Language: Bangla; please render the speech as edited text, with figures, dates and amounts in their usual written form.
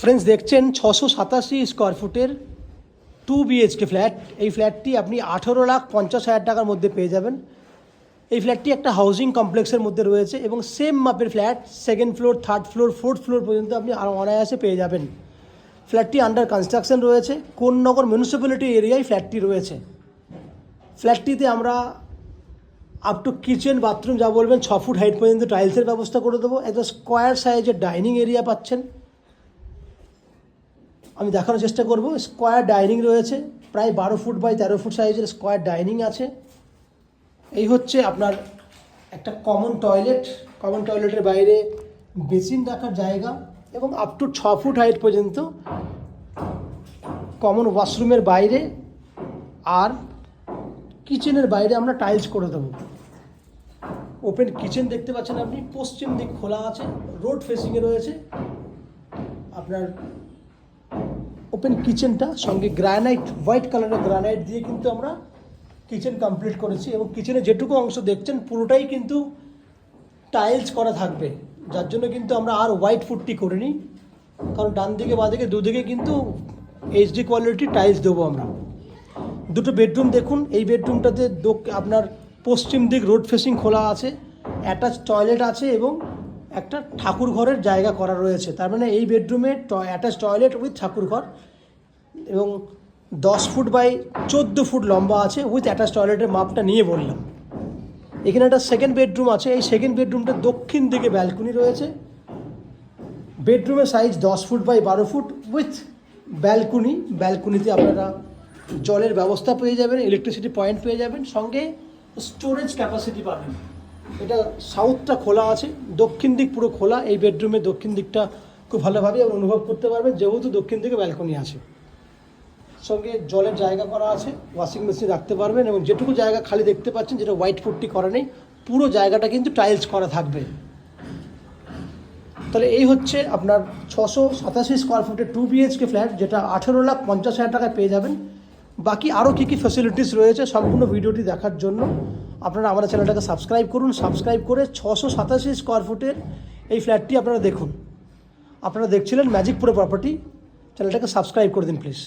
ফ্রেন্ডস দেখছেন 687 স্কোয়ার ফুটের 2 BHK ফ্ল্যাট। এই ফ্ল্যাটটি আপনি 18,50,000 টাকার মধ্যে পেয়ে যাবেন। এই ফ্ল্যাটটি একটা হাউজিং কমপ্লেক্সের মধ্যে রয়েছে এবং সেম মাপের flat 2nd floor, 3rd floor, 4th floor পর্যন্ত আপনি অনায়াসে পেয়ে যাবেন। ফ্ল্যাটটি আন্ডার কনস্ট্রাকশন রয়েছে। কোন্নগর মিউনিসিপ্যালিটি এরিয়ায় ফ্ল্যাটটি রয়েছে। ফ্ল্যাটটিতে আমরা আপ টু কিচেন, বাথরুম যা বলবেন 6 ফুট হাইট পর্যন্ত টাইলসের ব্যবস্থা করে দেবো। একটা স্কোয়ার সাইজের ডাইনিং এরিয়া পাচ্ছেন। আমি দেখানোর চেষ্টা করব। স্কোয়ার ডাইনিং রয়েছে, প্রায় 12 ফুট বাই 13 ফুট সাইজের স্কোয়ার ডাইনিং আছে। এই হচ্ছে আপনার একটা কমন টয়লেট। কমন টয়লেটের বাইরে বেসিন রাখার জায়গা এবং আপ টু 6 ফুট হাইট পর্যন্ত কমন ওয়াশরুমের বাইরে আর কিচেনের বাইরে আমরা টাইলস করে দেবো। ওপেন কিচেন দেখতে পাচ্ছেন আপনি, পশ্চিম দিক খোলা আছে, রোড ফেসিংয়ে রয়েছে আপনার ওপেন কিচেনটা। সঙ্গে গ্রানাইট, হোয়াইট কালারের গ্রানাইট দিয়ে কিন্তু আমরা কিচেন কমপ্লিট করেছি এবং কিচেনে যেটুকু অংশ দেখছেন পুরোটাই কিন্তু টাইলস করা থাকবে, যার জন্য কিন্তু আমরা আর হোয়াইট ফুটটি করিনি, কারণ ডান দিকে বাঁ দিকে দুদিকে কিন্তু HD কোয়ালিটির টাইলস দেবো আমরা। দুটো বেডরুম দেখুন। এই বেডরুমটাতে আপনার পশ্চিম দিক রোড ফেসিং খোলা আছে, অ্যাটাচ টয়লেট আছে এবং একটা ঠাকুর ঘরের জায়গা করা রয়েছে। তার মানে এই বেডরুমে অ্যাটাচ টয়লেট উইথ ঠাকুর ঘর এবং 10 ফুট বাই 14 ফুট লম্বা আছে উইথ অ্যাটাচ টয়লেটের মাপটা নিয়ে বললাম। এখানে একটা সেকেন্ড বেডরুম আছে। এই সেকেন্ড বেডরুমটা দক্ষিণ দিকে ব্যালকনি রয়েছে। বেডরুমের size 10 foot by 12 foot with balcony. ব্যালকনিতে আপনারা জলের ব্যবস্থা পেয়ে যাবেন, ইলেকট্রিসিটি পয়েন্ট পেয়ে যাবেন, সঙ্গে স্টোরেজ ক্যাপাসিটি পাবেন। এটা সাউথটা খোলা আছে, দক্ষিণ দিক পুরো খোলা। এই বেডরুমের দক্ষিণ দিকটা খুব ভালোভাবে অনুভব করতে পারবেন যেহেতু দক্ষিণ দিকে ব্যালকনি আছে। সঙ্গে জলের জায়গা করা আছে, ওয়াশিং মেশিন রাখতে পারবেন এবং যেটুকু জায়গা খালি দেখতে পাচ্ছেন যেটা হোয়াইট ফুটটি করা নেই, পুরো জায়গাটা কিন্তু টাইলস করা থাকবে। তাহলে এই হচ্ছে আপনার 687 স্কোয়ার ফুটের 2 BHK ফ্ল্যাট, যেটা 18,50,000 টাকায় পেয়ে যাবেন। বাকি আরও কী কী ফ্যাসিলিটিস রয়েছে সম্পূর্ণ ভিডিওটি দেখার জন্য আপনারা আমাদের চ্যানেলটাকে সাবস্ক্রাইব করুন। সাবস্ক্রাইব করে 687 স্কোয়ার ফুটের এই ফ্ল্যাটটি আপনারা দেখুন। আপনারা দেখছিলেন ম্যাজিক প্রো প্রপার্টি। চ্যানেলটাকে সাবস্ক্রাইব করে দিন প্লিজ।